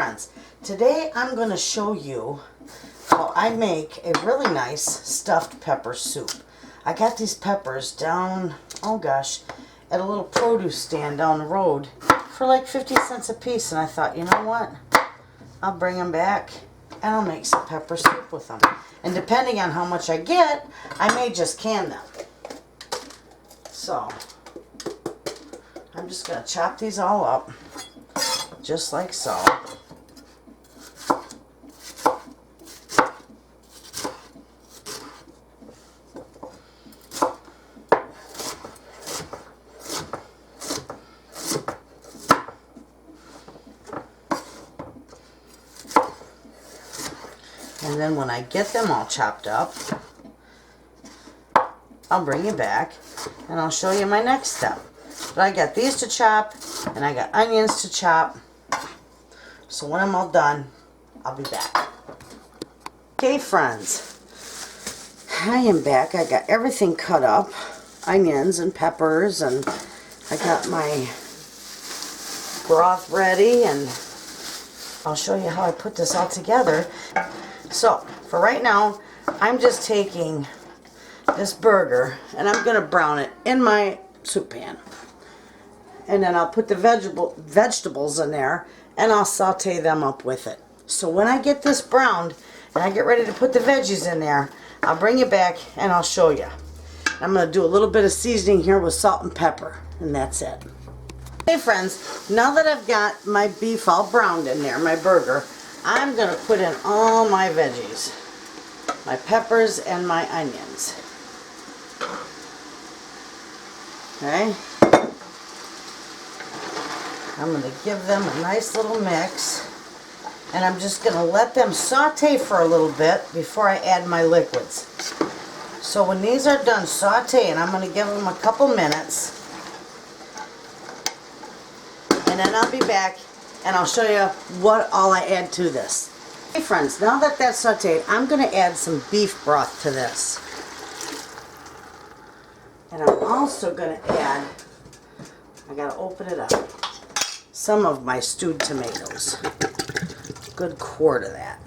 friends, today I'm going to show you how I make a really nice stuffed pepper soup. I got these peppers down, oh gosh, at a little produce stand down the road for like 50 cents a piece, and I thought, you know what, I'll bring them back and I'll make some pepper soup with them. And depending on how much I get, I may just can them. So I'm just going to chop these all up just like so. And then when I get them all chopped up, I'll bring you back and I'll show you my next step. But I got these to chop and I got onions to chop. So when I'm all done, I'll be back. Okay, friends, I am back. I got everything cut up, onions and peppers, and I got my broth ready, and I'll show you how I put this all together. So for right now, I'm just taking this burger and I'm going to brown it in my soup pan. And then I'll put the vegetables in there and I'll saute them up with it. So when I get this browned and I get ready to put the veggies in there, I'll bring you back and I'll show you. I'm going to do a little bit of seasoning here with salt and pepper, and that's it. Hey friends, now that I've got my beef all browned in there, my burger, I'm going to put in all my veggies, my peppers and my onions. Okay? I'm going to give them a nice little mix, and I'm just going to let them saute for a little bit before I add my liquids. So when these are done sauteing, I'm going to give them a couple minutes, and then I'll be back and I'll show you what all I add to this. Hey friends, now that that's sauteed, I'm going to add some beef broth to this. And I'm also going to add, I got to open it up, some of my stewed tomatoes. Good quart of that.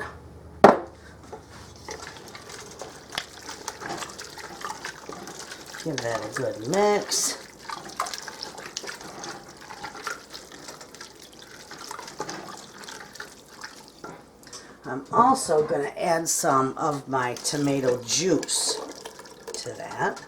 Give that a good mix. I'm also going to add some of my tomato juice to that.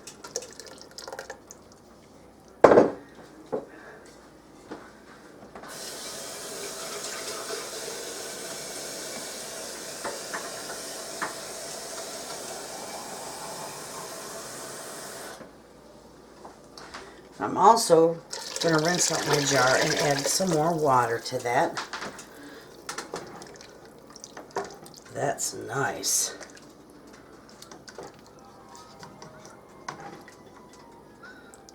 I'm also going to rinse out my jar and add some more water to that. That's nice.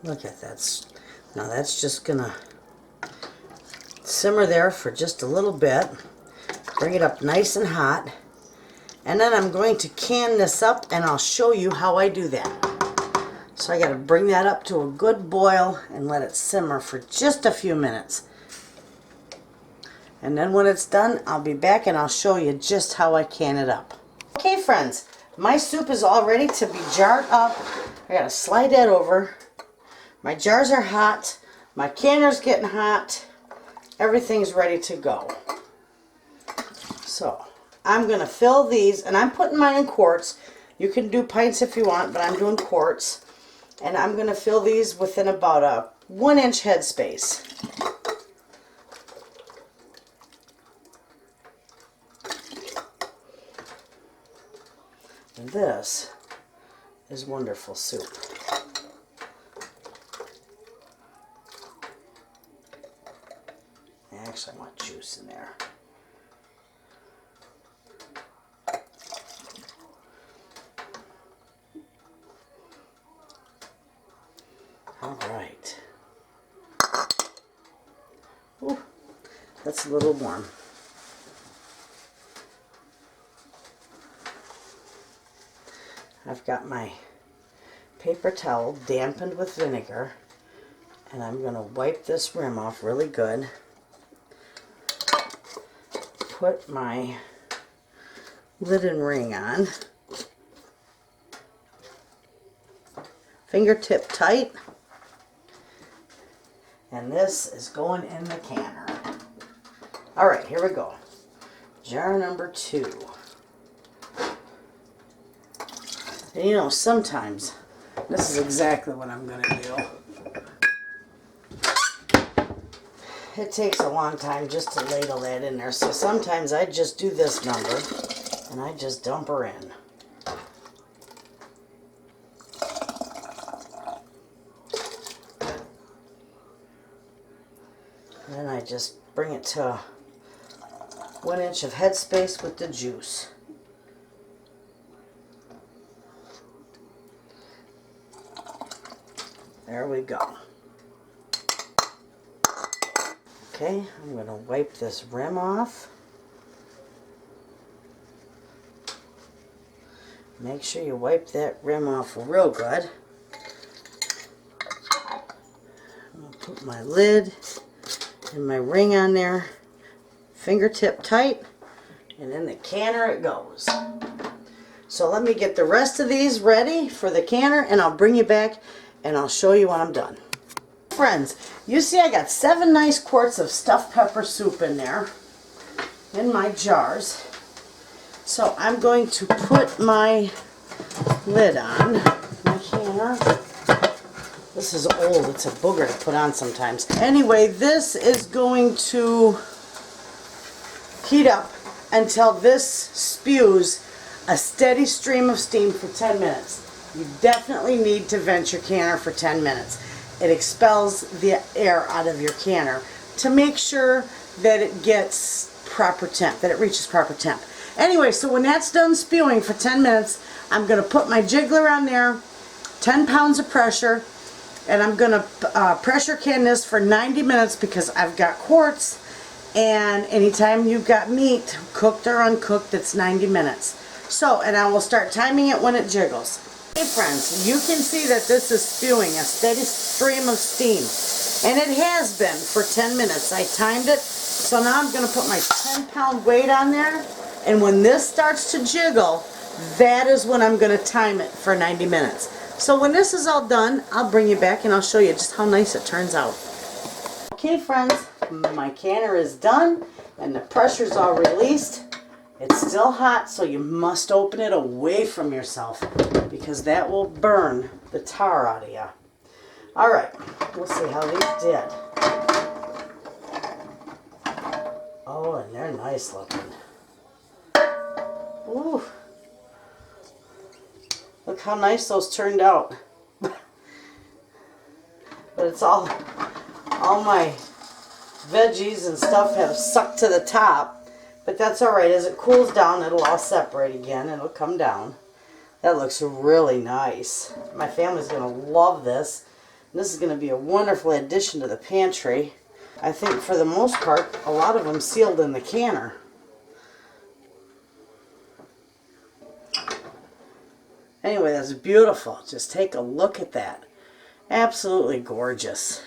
Look at that. Now that's just going to simmer there for just a little bit. Bring it up nice and hot. And then I'm going to can this up and I'll show you how I do that. So I got to bring that up to a good boil and let it simmer for just a few minutes. And then when it's done, I'll be back and I'll show you just how I can it up. Okay friends, my soup is all ready to be jarred up. I got to slide that over. My jars are hot. My canner's getting hot. Everything's ready to go. So I'm going to fill these, and I'm putting mine in quarts. You can do pints if you want, but I'm doing quarts. And I'm going to fill these within about a 1-inch headspace. And this is wonderful soup. Actually, I want juice in there. All right. Ooh, that's a little warm. I've got my paper towel dampened with vinegar, and I'm going to wipe this rim off really good. put my lid and ring on. Fingertip tight. And this is going in the canner. All right, here we go. Jar number 2. And you know, sometimes this is exactly what I'm going to do. It takes a long time just to ladle that in there. So sometimes I just do this number and I just dump her in. And then I just bring it to 1 inch of headspace with the juice. There we go. Okay, I'm going to wipe this rim off. Make sure you wipe that rim off real good. I'll put my lid and my ring on there, fingertip tight, and in the canner it goes. So let me get the rest of these ready for the canner and I'll bring you back and I'll show you when I'm done. Friends, you see I got 7 nice quarts of stuffed pepper soup in there in my jars. So I'm going to put my lid on my canner. This is old, it's a booger to put on sometimes. Anyway, this is going to heat up until this spews a steady stream of steam for 10 minutes. You definitely need to vent your canner for 10 minutes. It expels the air out of your canner to make sure that it gets proper temp, that it reaches proper temp. Anyway, so when that's done spewing for 10 minutes, I'm going to put my jiggler on there, 10 pounds of pressure, and I'm going to pressure can this for 90 minutes because I've got quarts, and anytime you've got meat, cooked or uncooked, it's 90 minutes. So, and I will start timing it when it jiggles. Hey friends, you can see that this is spewing a steady stream of steam, and it has been for 10 minutes. I timed it, so now I'm going to put my 10-pound weight on there, and when this starts to jiggle, that is when I'm going to time it for 90 minutes. So when this is all done, I'll bring you back and I'll show you just how nice it turns out. Okay friends, my canner is done and the pressure's all released. It's still hot, so you must open it away from yourself because that will burn the tar out of you. Alright, we'll see how these did. Oh, and they're nice looking. Ooh. Look how nice those turned out. But it's all my veggies and stuff have sucked to the top. But that's alright. As it cools down, it'll all separate again. It'll come down. That looks really nice. My family's going to love this. And this is going to be a wonderful addition to the pantry. I think for the most part, a lot of them sealed in the canner. Anyway, that's beautiful. Just take a look at that. Absolutely gorgeous.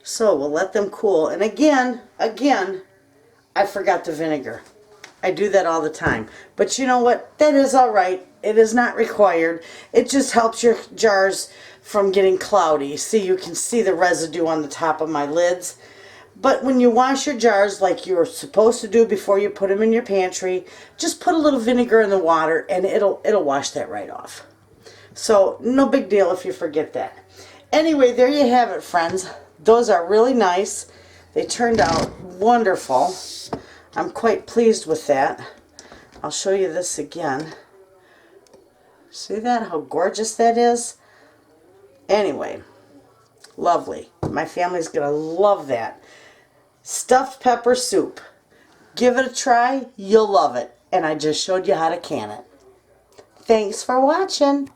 So we'll let them cool. And again, I forgot the vinegar. I do that all the time. But you know what? That is all right. It is not required. It just helps your jars from getting cloudy. See, you can see the residue on the top of my lids. But when you wash your jars like you're supposed to do before you put them in your pantry, just put a little vinegar in the water and it'll wash that right off. So no big deal if you forget that. Anyway, there you have it, friends. Those are really nice. They turned out wonderful. I'm quite pleased with that. I'll show you this again. See that? How gorgeous that is? Anyway, lovely. My family's going to love that. Stuffed pepper soup. Give it a try. You'll love it. And I just showed you how to can it. Thanks for watching.